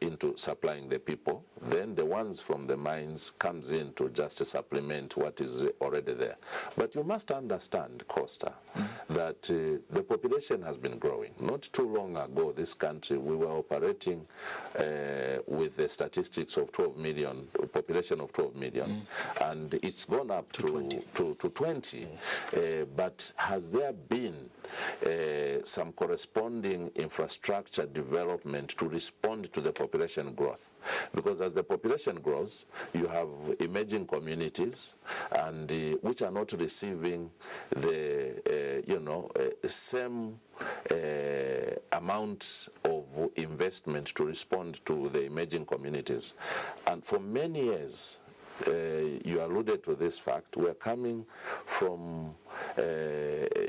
C: into supplying the people. Then the ones from the mines comes in to just supplement what is already there. But you must understand, Costa, that the population has been growing. Not too long ago, this country, we were operating with the statistics of 12 million, population of 12 million, and it's gone up to 20. But has there been some corresponding infrastructure development to respond to the population growth? Because as the population grows, you have emerging communities, and which are not receiving the same amount of investment to respond to the emerging communities. And for many years, you alluded to this fact, we're coming from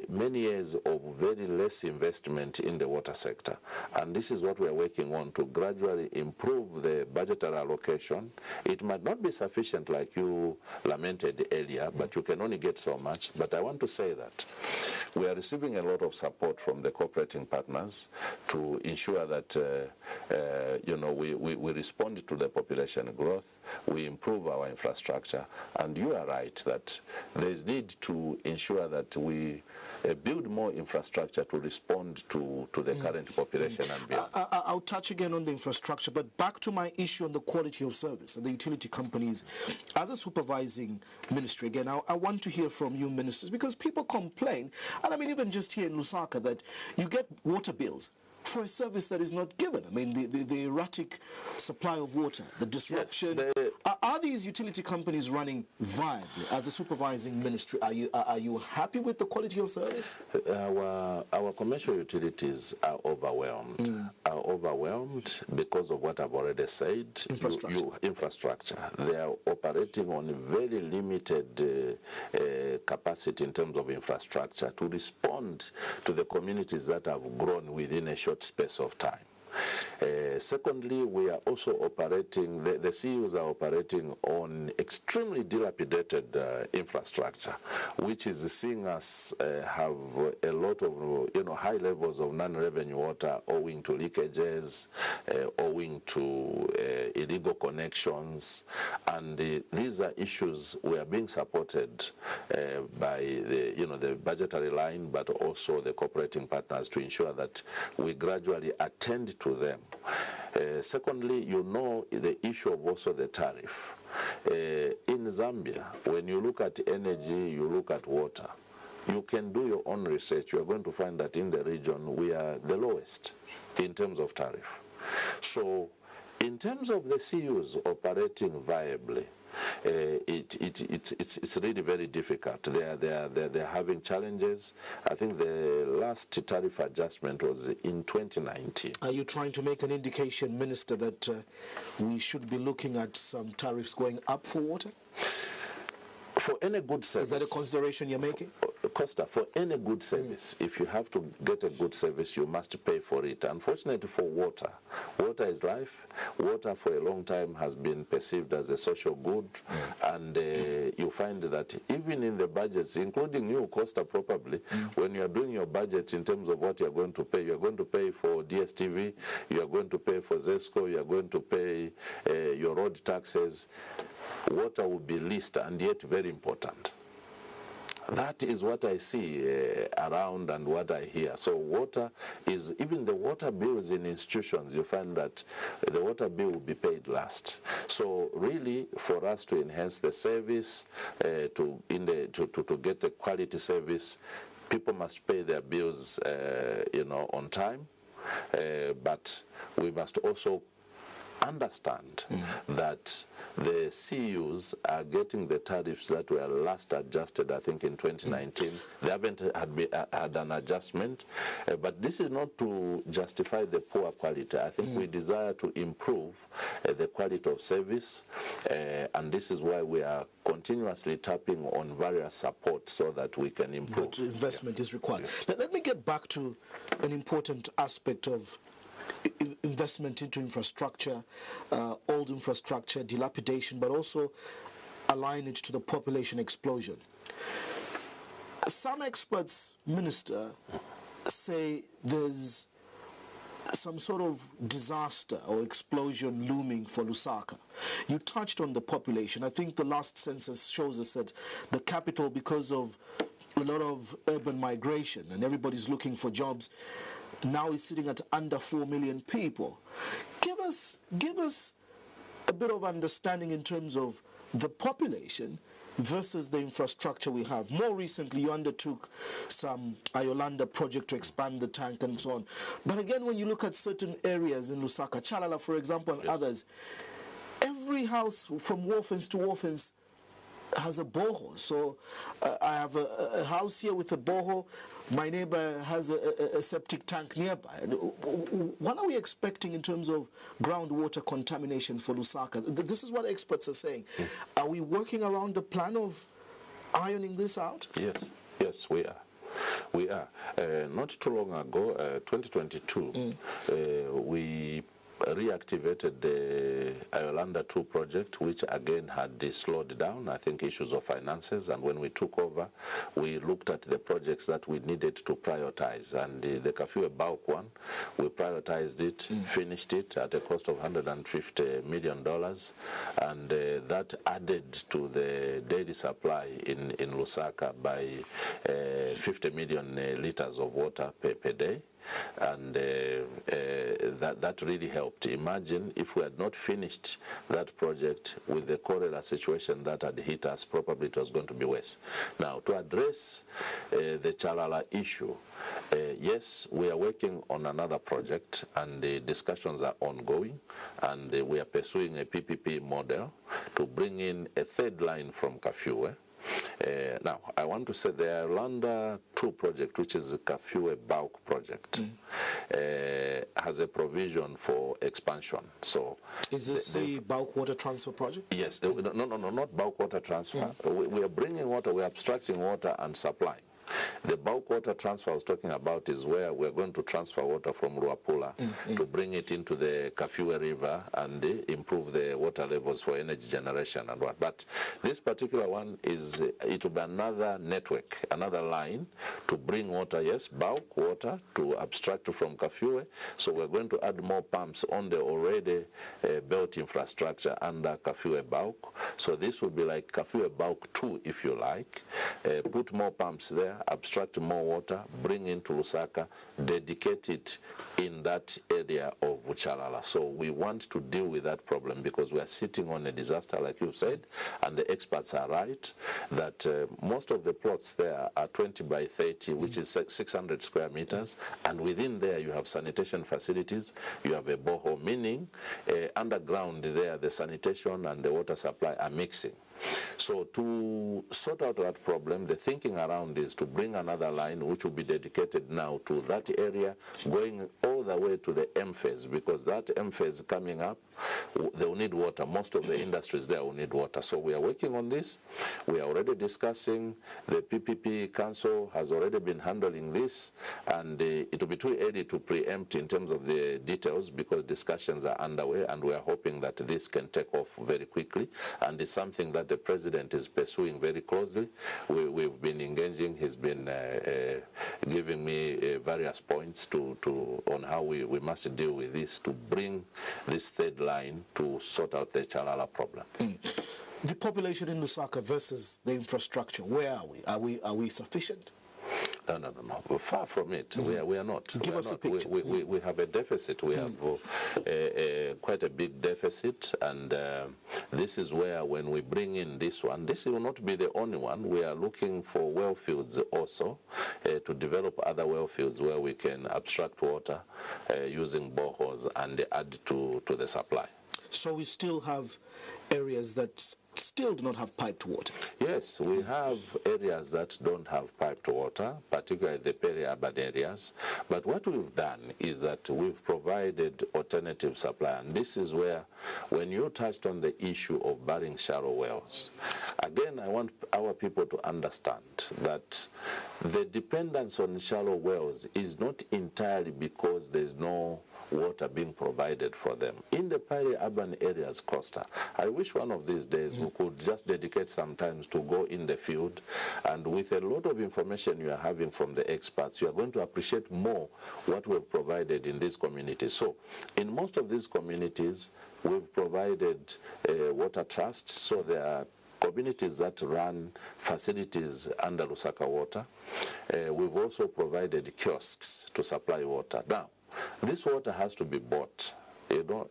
C: many years of very less investment in the water sector. And this is what we're working on, to gradually improve the budgetary allocation. It might not be sufficient like you lamented earlier, but you can only get so much. But I want to say that we are receiving a lot of support from the cooperating partners to ensure that we respond to the population growth, we improve our infrastructure. And you are right that there is need to ensure that we build more infrastructure to respond to the current population and beyond.
B: I'll touch again on the infrastructure, but back to my issue on the quality of service and the utility companies. As a supervising ministry, again, I want to hear from you ministers, because people complain, and I mean even just here in Lusaka, that you get water bills for a service that is not given. I mean, the erratic supply of water, the disruption. Yes, are these utility companies running viably? As a supervising ministry, are you happy with the quality of service?
C: Our commercial utilities are overwhelmed. Are overwhelmed because of what I've already said. Infrastructure. They are operating on very limited capacity in terms of infrastructure to respond to the communities that have grown within a short space of time. Secondly, we are also operating, the CUs are operating on extremely dilapidated infrastructure, which is seeing us have a lot of, high levels of non-revenue water owing to leakages, owing to illegal connections, and these are issues we are being supported by the budgetary line, but also the cooperating partners to ensure that we gradually attend to them. Secondly, the issue of also the tariff. In Zambia, when you look at energy, you look at water, you can do your own research. You are going to find that in the region, we are the lowest in terms of tariff. So in terms of the CUs operating viably, it's really very difficult. They're having challenges. I think the last tariff adjustment was in 2019.
B: Are you trying to make an indication, Minister, that we should be looking at some tariffs going up for water?
C: For any good service.
B: Is that a consideration you're making?
C: Costa, for any good service, if you have to get a good service, you must pay for it. Unfortunately for water, water is life. Water for a long time has been perceived as a social good, and you find that even in the budgets, including you, Costa, probably, when you are doing your budgets in terms of what you are going to pay for DSTV, you are going to pay for ZESCO, you are going to pay your road taxes. Water will be least and yet very important. That is what I see around and what I hear. So water is, even the water bills in institutions, you find that the water bill will be paid last. So really, for us to enhance the service, to get a quality service, people must pay their bills, on time. But we must also understand that the CUs are getting the tariffs that were last adjusted, I think, in 2019. They haven't had an adjustment, but this is not to justify the poor quality. I think we desire to improve the quality of service, and this is why we are continuously tapping on various support so that we can improve.
B: But investment is required. Let me get back to an important aspect of investment into infrastructure, old infrastructure, dilapidation, but also align it to the population explosion. Some experts, Minister, say there's some sort of disaster or explosion looming for Lusaka. You touched on the population. I think the last census shows us that the capital, because of a lot of urban migration and everybody's looking for jobs, now is sitting at under 4 million people. Give us a bit of understanding in terms of the population versus the infrastructure we have. More recently, you undertook some Ayolanda project to expand the tank and so on. But again, when you look at certain areas in Lusaka, Chalala, for example, and others, every house from Wharfens to Wharfens has a borehole. So I have a house here with a borehole. My neighbor has a septic tank nearby. What are we expecting in terms of groundwater contamination for Lusaka? This is what experts are saying. Are we working around the plan of ironing this out?
C: Yes, we are. We are. Not too long ago, 2022, we reactivated the Ayolanda 2 project, which again had slowed down, I think, issues of finances. And when we took over, we looked at the projects that we needed to prioritize. And the Kafue bulk one, we prioritized it, finished it at a cost of $150 million. And that added to the daily supply in Lusaka by 50 million liters of water per day. And that really helped. Imagine if we had not finished that project with the cholera situation that had hit us, probably it was going to be worse. Now, to address the Chalala issue, yes, we are working on another project, and the discussions are ongoing, and we are pursuing a PPP model to bring in a third line from Kafue. Now, I want to say the Ayolanda 2 project, which is the Kafue bulk project, has a provision for expansion. So,
B: is this the bulk water transfer project?
C: Yes. No, not bulk water transfer. We are bringing water, we are abstracting water and supplying. The bulk water transfer I was talking about is where we're going to transfer water from Ruapula to bring it into the Kafue River and improve the water levels for energy generation and what. But this particular one is, it will be another network, another line to bring water, yes, bulk water to abstract from Kafue. So we're going to add more pumps on the already built infrastructure under Kafue bulk. So this will be like Kafue bulk 2, if you like. Put more pumps there, abstract more water, bring into Lusaka, dedicate it in that area of Cholera. So we want to deal with that problem because we are sitting on a disaster, like you said, and the experts are right that most of the plots there are 20 by 30, which is 600 square meters, and within there you have sanitation facilities, you have a borehole, meaning underground there the sanitation and the water supply are mixing. So to sort out that problem, the thinking around is to bring another line which will be dedicated now to that area, going all the way to the M phase, because that M phase coming up, they will need water. Most of the industries there will need water. So we are working on this. We are already discussing. The PPP Council has already been handling this, and it will be too early to preempt in terms of the details because discussions are underway, and we are hoping that this can take off very quickly, and it's something that the President is pursuing very closely. We've been engaging. He's been giving me various points on how we must deal with this to bring this third line to sort out the cholera problem.
B: The population in Lusaka versus the infrastructure, where are we? Are we sufficient?
C: No. We're far from it. We are not.
B: Give us a picture.
C: We have a deficit. We have quite a big deficit, and this is where when we bring in this one, this will not be the only one. We are looking for well fields also to develop other well fields where we can abstract water using boreholes and add to the supply. So
B: we still have areas that still do not have piped water?
C: Yes, we have areas that don't have piped water, particularly the peri-urban areas. But what we've done is that we've provided alternative supply. And this is where, when you touched on the issue of burying shallow wells, again, I want our people to understand that the dependence on shallow wells is not entirely because there's no water being provided for them. In the peri-urban areas, Costa, I wish one of these days we could just dedicate some time to go in the field, and with a lot of information you are having from the experts, you are going to appreciate more what we've provided in these communities. So in most of these communities, we've provided water trusts, so there are communities that run facilities under Lusaka Water. We've also provided kiosks to supply water. Now, this water has to be bought,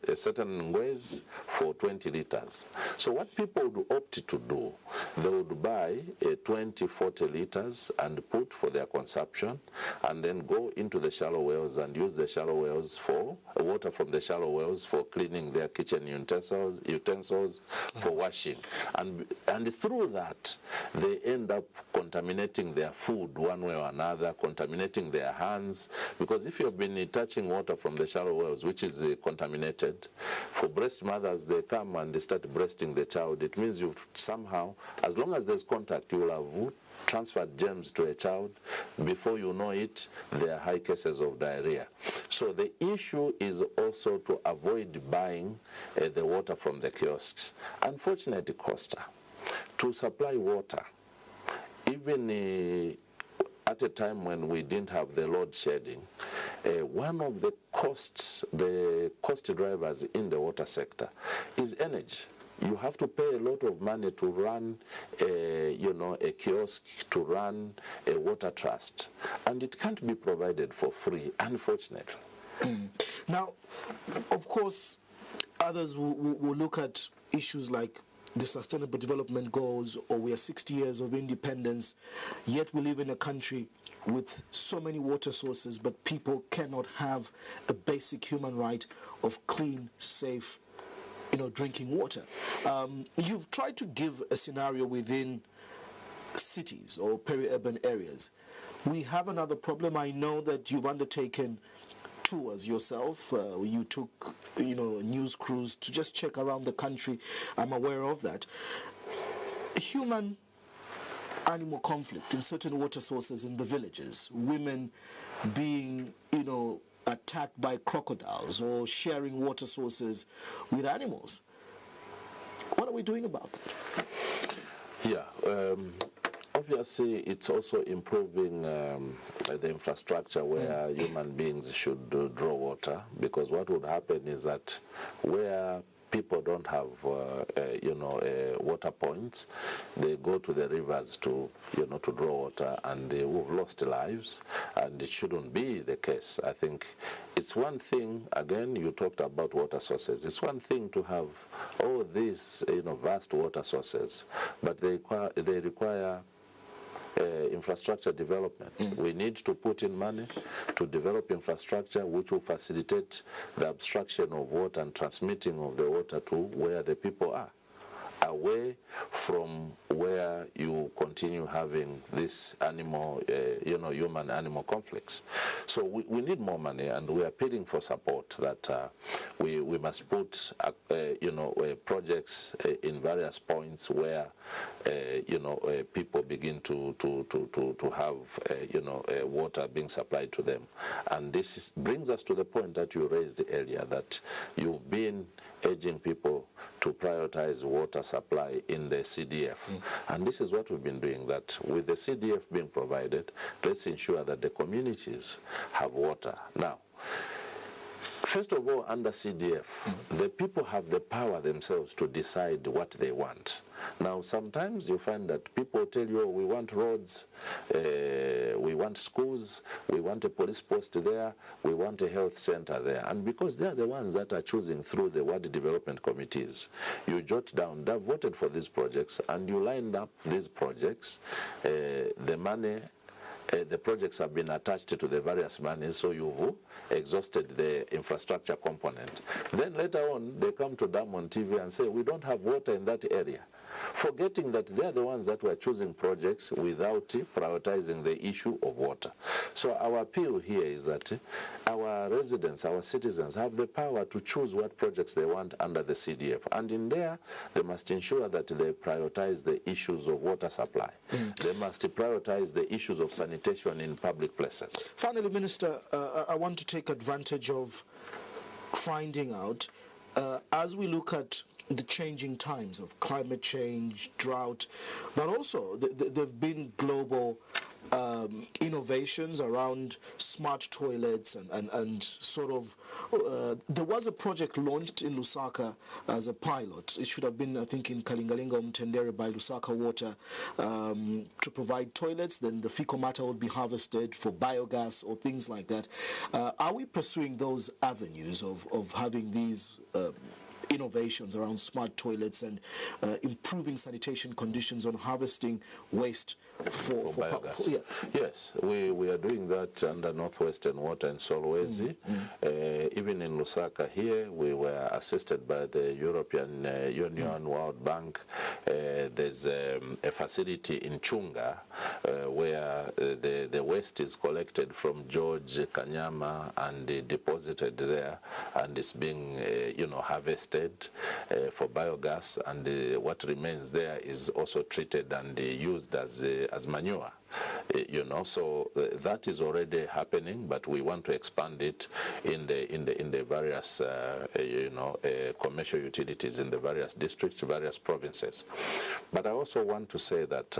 C: a certain ways for 20 liters. So what people would opt to do, they would buy 20, 40 liters and put for their consumption, and then go into the shallow wells and use the shallow wells for water from the shallow wells for cleaning their kitchen utensils for washing. And through that, they end up contaminating their food one way or another, contaminating their hands, because if you've been touching water from the shallow wells, which is contaminated, for breast mothers, they come and they start breasting the child. It means you somehow, as long as there's contact, you will have transferred germs to a child. Before you know it, there are high cases of diarrhea. So the issue is also to avoid buying the water from the kiosks. Unfortunately, Costa, to supply water, even at a time when we didn't have the load shedding, one of the cost drivers in the water sector is energy. You have to pay a lot of money to run, a kiosk, to run a water trust, and it can't be provided for free, unfortunately.
B: Now, of course, others will look at issues like the Sustainable Development Goals, or we are 60 years of independence, yet we live in a country with so many water sources, but people cannot have a basic human right of clean, safe, drinking water. You've tried to give a scenario within cities or peri-urban areas. We have another problem. I know that you've undertaken tours yourself. You took, news crews to just check around the country. I'm aware of that. Human animal conflict in certain water sources in the villages, women being, attacked by crocodiles or sharing water sources with animals. What are we doing about that?
C: Yeah, obviously it's also improving the infrastructure where human beings should draw water, because what would happen is that where people don't have, water points, they go to the rivers to draw water, and we've lost lives, and it shouldn't be the case. I think it's one thing, again, you talked about water sources. It's one thing to have all these, vast water sources, but they require infrastructure development. We need to put in money to develop infrastructure which will facilitate the abstraction of water and transmitting of the water to where the people are, away from where you continue having this animal, human-animal conflicts. So we need more money, and we are appealing for support that we must put, projects in various points where, people begin to have, water being supplied to them. And this brings us to the point that you raised earlier, that you've been urging people to prioritize water supply in the CDF. And this is what we've been doing, that with the CDF being provided, let's ensure that the communities have water. Now, first of all, under CDF, the people have the power themselves to decide what they want. Now, sometimes you find that people tell you, oh, we want roads, we want schools, we want a police post there, we want a health center there. And because they're the ones that are choosing through the Water Development Committees, you jot down, they've voted for these projects, and you lined up these projects, the money, the projects have been attached to the various monies, so you've exhausted the infrastructure component. Then later on, they come to them on TV and say, we don't have water in that area, forgetting that they're the ones that were choosing projects without prioritizing the issue of water. So our appeal here is that our residents, our citizens, have the power to choose what projects they want under the CDF. And in there, they must ensure that they prioritize the issues of water supply. They must prioritize the issues of sanitation in public places.
B: Finally, Minister, I want to take advantage of finding out, as we look at the changing times of climate change, drought, but also there have been global innovations around smart toilets and sort of, there was a project launched in Lusaka as a pilot. It should have been, I think, in Kalingalinga Mtendere by Lusaka Water, to provide toilets. Then the fecal matter would be harvested for biogas or things like that. Are we pursuing those avenues of having these innovations around smart toilets and improving sanitation conditions on harvesting waste for biogas?
C: Yes, we are doing that under Northwestern Water and Solwezi. Even in Lusaka here, we were assisted by the European Union, World Bank. There's a facility in Chunga where the waste is collected from George Kanyama and deposited there, and it's being harvested for biogas, and what remains there is also treated and used as manure. So that is already happening, but we want to expand it in the various commercial utilities in the various districts, various provinces. But I also want to say that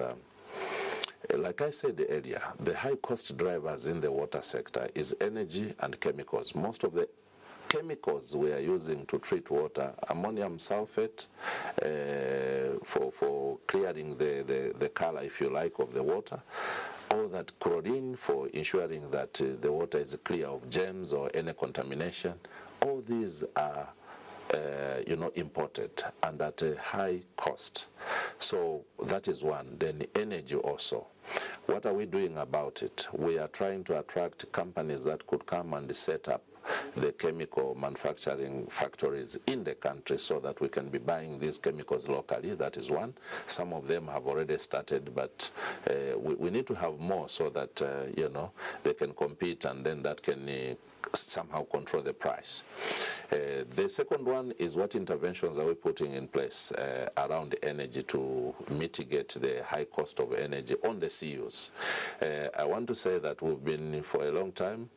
C: like I said earlier, the high cost drivers in the water sector is energy and chemicals. Most of the chemicals we are using to treat water, ammonium sulfate for clearing the color, if you like, of the water, all that chlorine for ensuring that the water is clear of germs or any contamination. All these are imported and at a high cost. So that is one. Then energy also. What are we doing about it? We are trying to attract companies that could come and set up the chemical manufacturing factories in the country so that we can be buying these chemicals locally. That is one. Some of them have already started, but we need to have more so that, they can compete, and then that can somehow control the price. The second one is what interventions are we putting in place around energy to mitigate the high cost of energy on the CUs. I want to say that we've been for a long time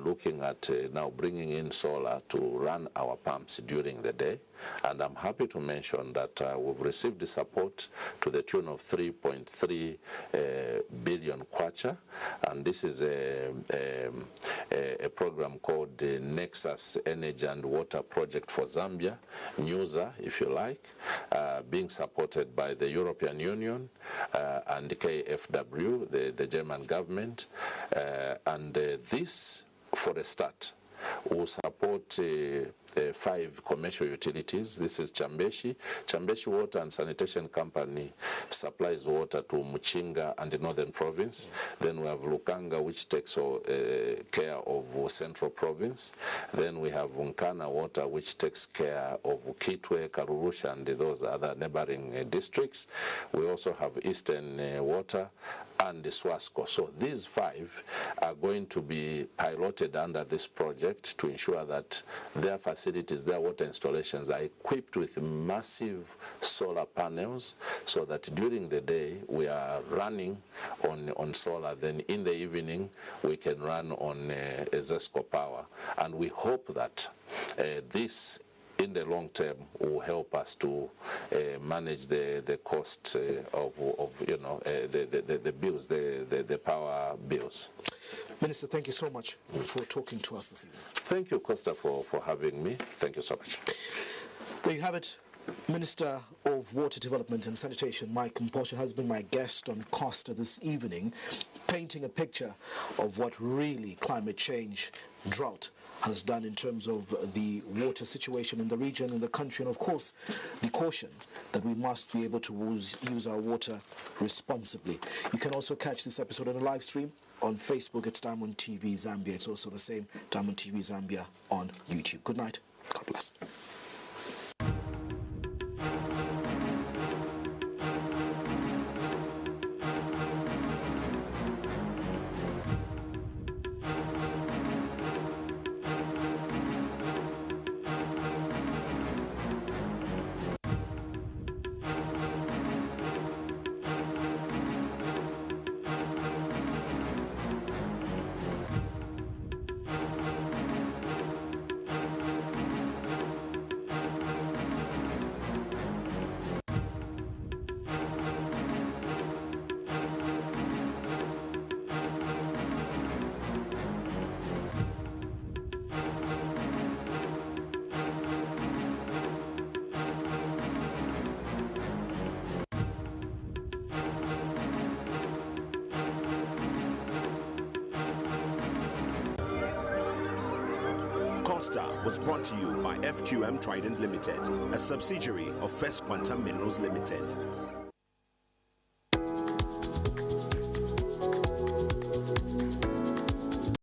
C: looking at now bringing in solar to run our pumps during the day. And I'm happy to mention that we've received the support to the tune of 3.3 billion kwacha, and this is a program called the Nexus Energy and Water Project for Zambia, NUSA, if you like, being supported by the European Union and the KfW, the German government, and this, for a start, will support 5 commercial utilities. This is Chambeshi. Chambeshi Water and Sanitation Company supplies water to Muchinga and the Northern Province. Then we have Lukanga, which takes care of Central Province. Then we have Vunkana Water, which takes care of Kitwe, Karurusha, and those other neighboring districts. We also have Eastern Water and the Swasco. So these 5 are going to be piloted under this project to ensure that their facilities, their water installations are equipped with massive solar panels so that during the day we are running on solar. Then in the evening we can run on Zesco power. And we hope that this in the long term will help us to manage the cost of the bills, the power bills.
B: Minister, thank you so much for talking to us this evening.
C: Thank you, Costa, for having me. Thank you so much.
B: There you have it. Minister of Water Development and Sanitation, Mike Mposha, has been my guest on Costa this evening, painting a picture of what really climate change, drought, has done in terms of the water situation in the region, in the country, and of course the caution that we must be able to use our water responsibly. You can also catch this episode on a live stream on Facebook. It's Diamond TV Zambia. It's also the same, Diamond TV Zambia, on YouTube. Good night. God bless.
A: Costa was brought to you by FQM Trident Limited, a subsidiary of First Quantum Minerals Limited.